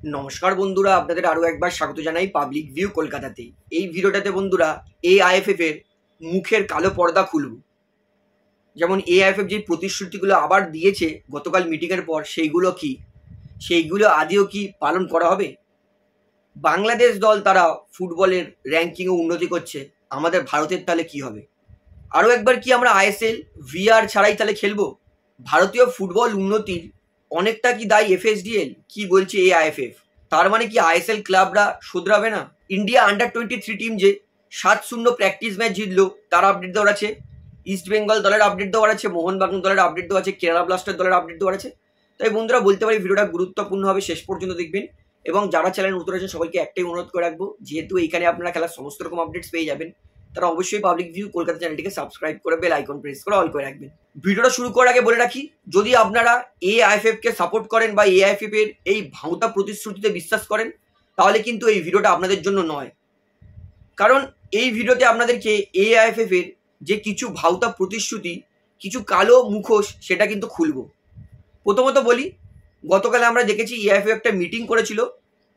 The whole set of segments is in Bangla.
নমস্কার বন্ধুরা, আপনাদের আরও একবার স্বাগত জানাই পাবলিক ভিউ কলকাতাতে। এই ভিডিওটাতে বন্ধুরা এআইএফএফ এর মুখের কালো পর্দা খুলব। যেমন এআইএফএফ যে প্রতিশ্রুতিগুলো আবার দিয়েছে গতকাল মিটিংয়ের পর, সেইগুলো আদেও কি পালন করা হবে? বাংলাদেশ দল তারা ফুটবলের র্যাঙ্কিংয়ে উন্নতি করছে, আমাদের ভারতের তাহলে কি হবে? আরও একবার কি আমরা আইএসএল ভিআর ছাড়াই তাহলে খেলবো? ভারতীয় ফুটবল উন্নতির অনেকটা কি দায়ী এফএসডিএল? কি বলছে এআইএফএফ? তার মানে কি আইএসএল ক্লাবরা শুধরাবে না? ইন্ডিয়া আন্ডার-23 টিম যে 7-0 প্র্যাকটিস ম্যাচ জিতলো, তার আপডেট দেওয়ার আছে। ইস্ট বেঙ্গল দলের আপডেট দেওয়ার আছে, মোহনবাগান দলের আপডেট দেওয়া আছে, কেরালা ব্লাস্টার দলের আপডেট দেওয়ার আছে। তাই বন্ধুরা বলতে পারি ভিডিওটা গুরুত্বপূর্ণ হবে, শেষ পর্যন্ত দেখবেন। এবং যারা চ্যানেল নতুন আছেন সবাইকে একটাই অনুরোধ করে রাখবো, যেহেতু এইখানে আপনারা খেলার সমস্ত রকম আপডেটস পেয়ে যাবেন, তারা অবশ্যই পাবলিক ভিউ কলকাতা চ্যানেলটিকে সাবস্ক্রাইব করে বেল আইকন প্রেস করে অল করে রাখবেন। ভিডিওটা শুরু করার আগে বলে রাখি, যদি আপনারা এআইএফএফ কে সাপোর্ট করেন বা এআইএফএফ এর এই ভাঁওতা প্রতিশ্রুতিতে বিশ্বাস করেন, তাহলে কিন্তু এই ভিডিওটা আপনাদের জন্য নয়। কারণ এই ভিডিওতে আপনাদেরকে এআইএফএফ এর যে কিছু ভাঁওতা প্রতিশ্রুতি, কিছু কালো মুখোশ, সেটা কিন্তু খুলবো। প্রথমত বলি, গতকাল আমরা দেখেছি এআইএফএফ একটা মিটিং করেছিল,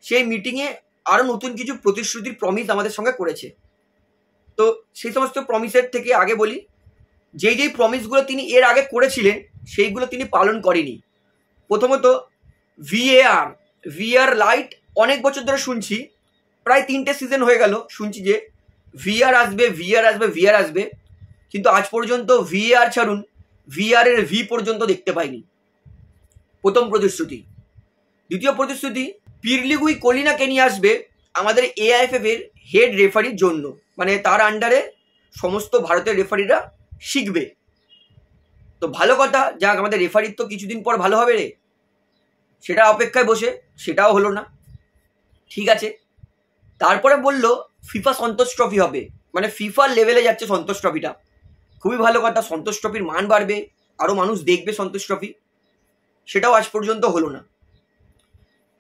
সেই মিটিংয়ে আরও নতুন কিছু প্রতিশ্রুতির প্রমিস আমাদের সঙ্গে করেছে। তো সেই সমস্ত প্রমিসের থেকে আগে বলি, যেই প্রমিসগুলো তিনি এর আগে করেছিলেন সেইগুলো তিনি পালন করেনি। প্রথমত ভিআর লাইট, অনেক বছর ধরে শুনছি, প্রায় 3টে সিজন হয়ে গেল শুনছি যে ভিআর আসবে, কিন্তু আজ পর্যন্ত ভিআর ছাড়ুন ভিআর এর ভি পর্যন্ত দেখতে পাইনি। প্রথম প্রতিশ্রুতি। দ্বিতীয় প্রতিশ্রুতি, পিরলিগুই কলিনাকে নিয়ে আসবে আমাদের এআইএফএফ এর হেড রেফারির জন্য, মানে তার আন্ডারে সমস্ত ভারতের রেফারিরা শিখবে। তো ভালো কথা, যাক, আমাদের রেফারির তো কিছুদিন পর ভালো হবে রে, সেটা অপেক্ষায় বসে, সেটাও হলো না, ঠিক আছে। তারপরে বলল ফিফা সন্তোষ ট্রফি হবে, মানে ফিফার লেভেলে যাচ্ছে সন্তোষ ট্রফিটা, খুবই ভালো কথা। সন্তোষ ট্রফির মান বাড়বে, আরও মানুষ দেখবে সন্তোষ ট্রফি, সেটাও আজ পর্যন্ত হলো না।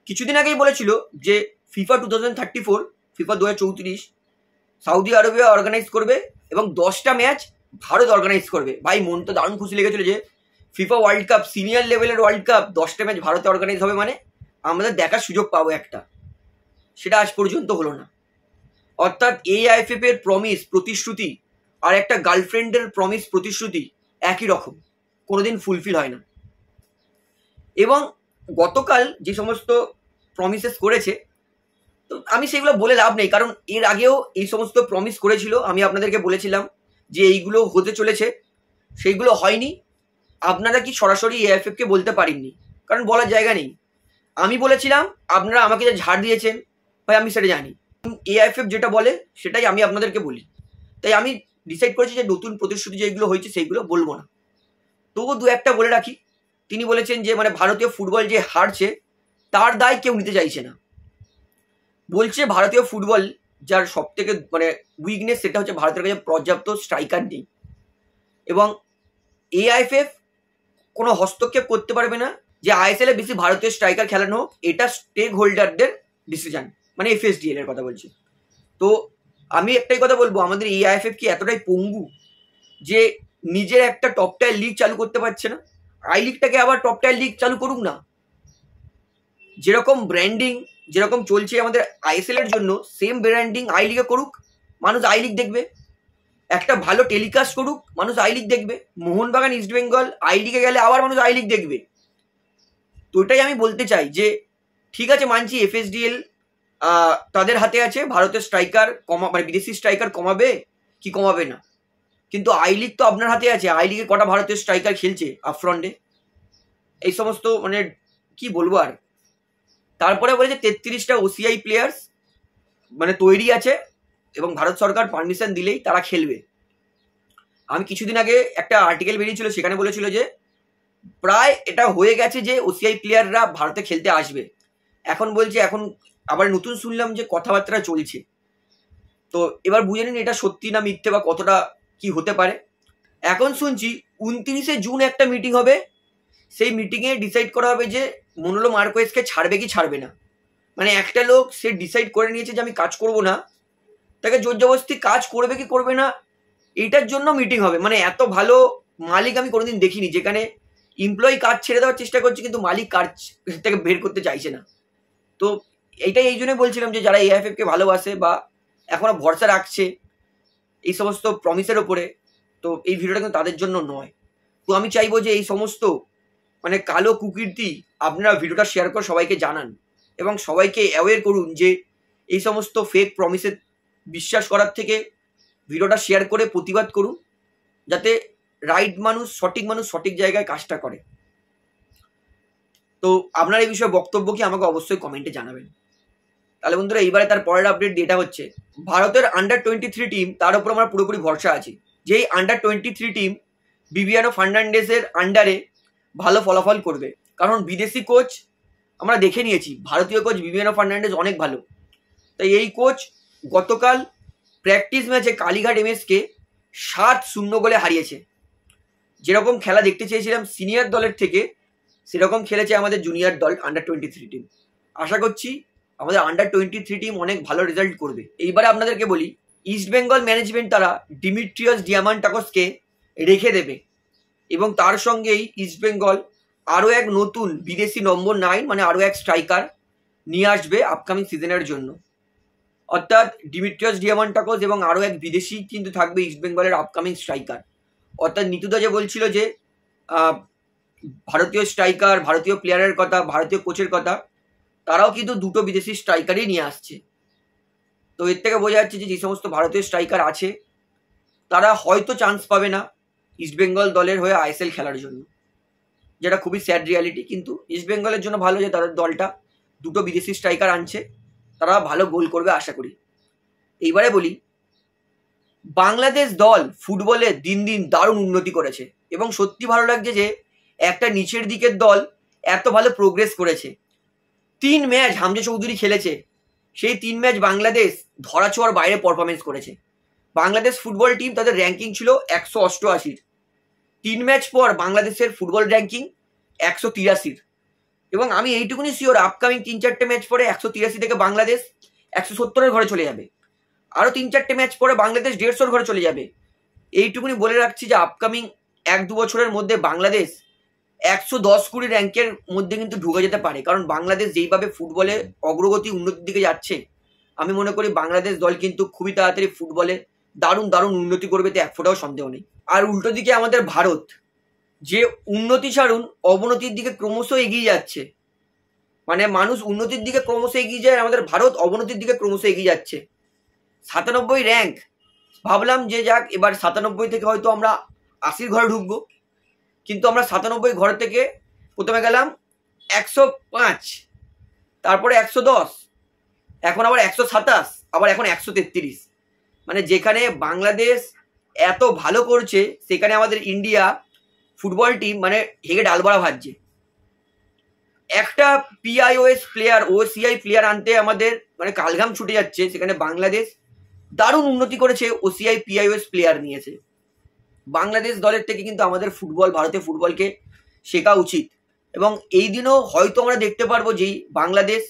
কিছুদিন আগেই বলেছিল যে FIFA 2034, FIFA 2034 Saudi Arabia organise করবে এবং 10টা ম্যাচ ভারত অর্গানাইজ করবে। ভাই, মন তো দারুণ খুশি লেগেছিল যে ফিফা ওয়ার্ল্ড কাপ, সিনিয়র লেভেলের ওয়ার্ল্ড কাপ, 10টা ম্যাচ ভারতে অর্গানাইজ হবে, মানে আমাদের দেখার সুযোগ পাবো একটা। সেটা আজ পর্যন্ত হলো না। অর্থাৎ এআইএফএফ এর প্রমিস, প্রতিশ্রুতি আর একটা গার্লফ্রেন্ডের প্রমিস, প্রতিশ্রুতি একই রকম, কোনোদিন ফুলফিল হয় না। এবং গতকাল যে সমস্ত প্রমিসেস করেছে, তো আমি সেগুলো বলে লাভ নেই, কারণ এর আগেও এই সমস্ত প্রমিস করেছিল, আমি আপনাদেরকে বলেছিলাম যে এইগুলো হতে চলেছে, সেইগুলো হয়নি। আপনারা কি সরাসরি এআইএফএফ কে বলতে পারেননি, কারণ বলার জায়গা নেই। আমি বলেছিলাম, আপনারা আমাকে যে ঝাড় দিয়েছেন ভাই, আমি সেটা জানি। এআইএফএফ যেটা বলে সেটাই আমি আপনাদেরকে বলি। তাই আমি ডিসাইড করেছি যে নতুন প্রতিশ্রুতি যেগুলো হয়েছে সেইগুলো বলবো না, তবুও দু একটা বলে রাখি। তিনি বলেছেন যে মানে ভারতীয় ফুটবল যে হারছে তার দায় কেউ নিতে চাইছে না। বলছে ভারতীয় ফুটবল যার সব থেকে মানে উইকনেস, সেটা হচ্ছে ভারতের কাছে পর্যাপ্ত স্ট্রাইকার নেই, এবং এআইএফএফ কোনো হস্তক্ষেপ করতে পারবে না যে আইএসএল এ বেশি ভারতীয় স্ট্রাইকার খেলানো হোক। এটা স্টেক হোল্ডারদের ডিসিশন, মানে এফএসডিএল এর কথা বলছি। তো আমি একটাই কথা বলবো, আমাদের এআইএফএফ কি এতটাই পঙ্গু যে নিজের একটা টপ টায়ার লিগ চালু করতে পারছে না? আই লিগটাকে আবার টপ টায়ার লিগ চালু করুক না। যেরকম ব্র্যান্ডিং যেরকম চলছে আমাদের আইএসএল এর জন্য, সেম ব্র্যান্ডিং আই লিগে করুক, মানুষ আই লিগ দেখবে। একটা ভালো টেলিকাস্ট করুক, মানুষ আই লিগ দেখবে। মোহনবাগান, ইস্ট বেঙ্গল আই লিগে গেলে আবার মানুষ আই লিগ দেখবে। তো ওটাই আমি বলতে চাই যে ঠিক আছে, মানছি এফএসডিএল তাদের হাতে আছে ভারতের স্ট্রাইকার মানে বিদেশি স্ট্রাইকার কমাবে কি কমাবে না, কিন্তু আই লিগ তো আপনার হাতে আছে। আই লিগে কটা ভারতীয় স্ট্রাইকার খেলছে আপফ্রন্টে? এই সমস্ত মানে কি বলবো আর। তারপরে বলেছে 33টা ওসিআই প্লেয়ার্স মানে তৈরি আছে এবং ভারত সরকার পারমিশন দিলেই তারা খেলবে। আমি কিছুদিন আগে একটা আর্টিকেল বেরিয়েছিল, সেখানে বলেছিল যে প্রায় এটা হয়ে গেছে যে ওসিআই প্লেয়াররা ভারতে খেলতে আসবে। এখন বলছে, এখন আবার নতুন শুনলাম যে কথাবার্তা চলছে। তো এবার বুঝে নিন এটা সত্যি না মিথ্যে, বা কতটা কি হতে পারে। এখন শুনছি 29শে জুন একটা মিটিং হবে, সেই মিটিংয়ে ডিসাইড করা হবে যে মনোলো মার্কোয়েসকে ছাড়বে কি ছাড়বে না। মানে একটা লোক সে ডিসাইড করে নিয়েছে যে আমি কাজ করব না, তাকে জোর জবরদস্তি কাজ করবে কি করবে না এইটার জন্য মিটিং হবে। মানে এত ভালো মালিক আমি কোনোদিন দেখিনি, যেখানে এমপ্লয়ি কাজ ছেড়ে দেওয়ার চেষ্টা করছে কিন্তু মালিক কাজ থেকে বের করতে চাইছে না। তো এইটাই এই জন্যই বলছিলাম যে যারা এআইএফএফকে ভালোবাসে বা এখনো ভরসা রাখছে এই সমস্ত প্রমিসের ওপরে, তো এই ভিডিওটা কিন্তু তাদের জন্য নয়। তো আমি চাইবো যে এই সমস্ত মানে কালো কুকীর্তি আপনারা ভিডিওটা শেয়ার করে সবাইকে জানান এবং সবাইকে অ্যাওয়্যার করুন যে এই সমস্ত ফেক প্রমিসে বিশ্বাস করার থেকে ভিডিওটা শেয়ার করে প্রতিবাদ করুন, যাতে রাইট মানুষ সঠিক জায়গায় কাজটা করে। তো আপনার এই বিষয়ে বক্তব্য কি আমাকে অবশ্যই কমেন্টে জানাবেন। তাহলে বন্ধুরা এইবারে তার পরের আপডেট যেটা হচ্ছে ভারতের আন্ডার-23 টিম, তার উপর আমার পুরোপুরি ভরসা আছে যে এই আন্ডার-23 টিম বিবিয়ানো ফার্নান্ডেসের আন্ডারে ভালো ফলাফল করবে। কারণ বিদেশি কোচ আমরা দেখে নিয়েছি, ভারতীয় কোচ বিবিয়ানো ফার্নান্ডেস অনেক ভালো। তাই এই কোচ গতকাল প্র্যাকটিস ম্যাচে কালীঘাট এমএসকে 7-0 গোলে হারিয়েছে। যেরকম খেলা দেখতে চেয়েছিলাম সিনিয়র দলের থেকে, সেরকম খেলেছে আমাদের জুনিয়র দল আন্ডার-23 টিম। আশা করছি আমাদের আন্ডার-23 টিম অনেক ভালো রেজাল্ট করবে। এইবারে আপনাদেরকে বলি, ইস্ট বেঙ্গল ম্যানেজমেন্ট তারা ডিমিট্রিয়াস ডিয়ামান্টাকসকে রেখে দেবে এবং তার সঙ্গেই ইস্ট বেঙ্গল আরও এক নতুন বিদেশি নম্বর 9 মানে আরও এক স্ট্রাইকার নিয়ে আসবে আপকামিং সিজনের জন্য। অর্থাৎ ডিমিট্রিয়াস ডিয়ামান্টাকস এবং আরও এক বিদেশি কিন্তু থাকবে ইস্ট বেঙ্গলের আপকামিং স্ট্রাইকার। অর্থাৎ নিতুদা যে বলছিল যে ভারতীয় স্ট্রাইকার, ভারতীয় প্লেয়ারের কথা, ভারতীয় কোচের কথা, তারাও কিন্তু দুটো বিদেশি স্ট্রাইকারই নিয়ে আসছে। তো এর থেকে বোঝা যাচ্ছে যে যে সমস্ত ভারতীয় স্ট্রাইকার আছে তারা হয়তো চান্স পাবে না ইস্ট বেঙ্গল দলের হয়ে আইএসএল খেলার জন্য, যেটা খুবই স্যাড রিয়ালিটি। কিন্তু ইস্ট বেঙ্গলের জন্য ভালো যে তাদের দলটা দুটো বিদেশি স্ট্রাইকার আনছে, তারা ভালো গোল করবে আশা করি। এইবারে বলি, বাংলাদেশ দল ফুটবলে দিন দিন দারুণ উন্নতি করেছে এবং সত্যি ভালো লাগছে যে একটা নিচের দিকের দল এত ভালো প্রোগ্রেস করেছে। 3 ম্যাচ হামজা চৌধুরী খেলেছে, সেই 3 ম্যাচ বাংলাদেশ ধরাছোঁয়ার বাইরে পারফরমেন্স করেছে। বাংলাদেশ ফুটবল টিম তাদের র্যাঙ্কিং ছিল 188, 3 ম্যাচ পর বাংলাদেশের ফুটবল র্যাঙ্কিং 183। এবং আমি এইটুকুনি শিওর আপকামিং 3-4টে ম্যাচ পরে 183 থেকে বাংলাদেশ 170-এর ঘরে চলে যাবে। আরও 3-4টে ম্যাচ পরে বাংলাদেশ 150-এর ঘরে চলে যাবে। এইটুকুনি বলে রাখছি যে আপকামিং 1-2 বছরের মধ্যে বাংলাদেশ 110-20 র্যাঙ্কের মধ্যে কিন্তু ঢুকে যেতে পারে। কারণ বাংলাদেশ যেইভাবে ফুটবলে অগ্রগতি উন্নতির দিকে যাচ্ছে, আমি মনে করি বাংলাদেশ দল কিন্তু খুবই তাড়াতাড়ি ফুটবলে দারুণ উন্নতি করবে, তো এক ফোঁটাও সন্দেহ নেই। আর উল্টো দিকে আমাদের ভারত যে উন্নতি ছাড়ুন অবনতির দিকে ক্রমশ এগিয়ে যাচ্ছে। মানে মানুষ উন্নতির দিকে ক্রমশ এগিয়ে যায়, আমাদের ভারত অবনতির দিকে ক্রমশ এগিয়ে যাচ্ছে। 97 র্যাঙ্ক, ভাবলাম যে যাক এবার 97 থেকে হয়তো আমরা 80-র ঘরে ঢুকবো, কিন্তু আমরা 97 ঘর থেকে প্রথমে গেলাম 105, তারপরে 110, এখন আবার 127, আবার এখন 133। মানে যেখানে বাংলাদেশ এত ভালো করছে সেখানে আমাদের ইন্ডিয়া ফুটবল টিম মানে হেগে ডালবড়া ভাজছে। একটা পিআইওএস প্লেয়ার, ওসিআই প্লেয়ার আনতে আমাদের মানে কালঘাম ছুটে যাচ্ছে, সেখানে বাংলাদেশ দারুণ উন্নতি করেছে, ওসিআই পিআইওএস প্লেয়ার নিয়েছে। বাংলাদেশ দলের থেকে কিন্তু আমাদের ফুটবল, ভারতীয় ফুটবলকে শেখা উচিত। এবং এই দিনও হয়তো আমরা দেখতে পারবো যে বাংলাদেশ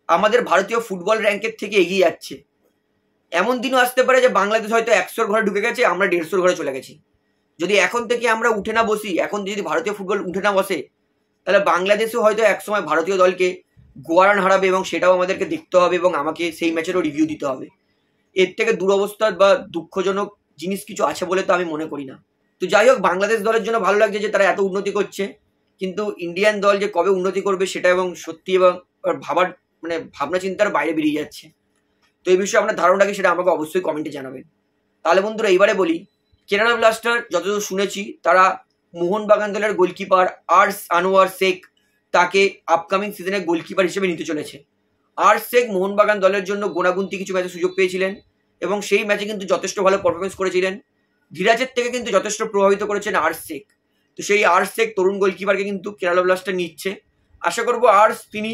আমাদের ভারতীয় ফুটবল র্যাঙ্কের থেকে এগিয়ে যাচ্ছে। এমন দিনও আসতে পারে যে বাংলাদেশ হয়তো 100-র ঘরে ঢুকে গেছে, আমরা 150-র ঘরে চলে গেছি। যদি এখন থেকে আমরা উঠে না বসি, এখন যদি ভারতীয় ফুটবল উঠে না বসে, তাহলে বাংলাদেশও হয়তো একসময় ভারতীয় দলকে গোয়ারান হারাবে এবং সেটাও আমাদেরকে দেখতে হবে এবং আমাকে সেই ম্যাচেরও রিভিউ দিতে হবে। এর থেকে দুরবস্থার বা দুঃখজনক জিনিস কিছু আছে বলে তো আমি মনে করি না। তো যাই হোক, বাংলাদেশ দলের জন্য ভালো লাগছে যে তারা এত উন্নতি করছে, কিন্তু ইন্ডিয়ান দল যে কবে উন্নতি করবে সেটা এবং সত্যি এবং ভাবার মানে ভাবনা চিন্তার বাইরে বেরিয়ে যাচ্ছে। তো এই বিষয়ে আপনার ধারণা কি সেটা আমাকে অবশ্যই কমেন্টে জানাবেন। তাহলে বন্ধুরা এইবারে বলি, কেরালা ব্লাস্টার যতদূর শুনেছি তারা মোহনবাগান দলের গোলকিপার আর্স আনোয়ার শেখ তাকে আপকামিং সিজনে গোলকিপার হিসেবে নিতে চলেছে। আর্স শেখ মোহনবাগান দলের জন্য গোনাগুনতি কিছু ম্যাচে সুযোগ পেয়েছিলেন এবং সেই ম্যাচে কিন্তু যথেষ্ট ভালো পারফরমেন্স করেছিলেন। ধীরাজের থেকে কিন্তু যথেষ্ট প্রভাবিত করেছেন আর্স শেখ। তো সেই আর্স শেখ তরুণ গোলকিপারকে কিন্তু কেরালা ব্লাস্টার নিচ্ছে। আশা করবো আর্স তিনি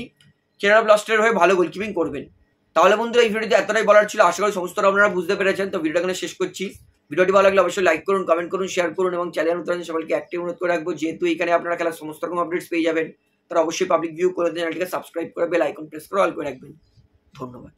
কেরালা ব্লাস্টারের হয়ে ভালো গোলকিপিং করবেন। তাহলে বন্ধুরা এই ভিডিওতে এতটাই বলার ছিল, আশা করি সমস্ত আপনারা বুঝতে পেরেছেন। তো ভিডিওটা এখানে শেষ করছি। ভিডিওটি ভালো লাগলে অবশ্যই লাইক করুন, কমেন্ট করুন, শেয়ার করুন এবং চ্যানেল নতুন সবাইকে অ্যাক্টিভ অনুরোধ করে রাখবো, যেহেতু এখানে আপনারা খেলার সমস্ত রকম আপডেটস পেয়ে যাবেন। তারা অবশ্যই পাবলিক ভিউ করে চ্যানেলটিকে সাবস্ক্রাইব করে বেল আইকন প্রেস করে অল করে রাখবেন। ধন্যবাদ।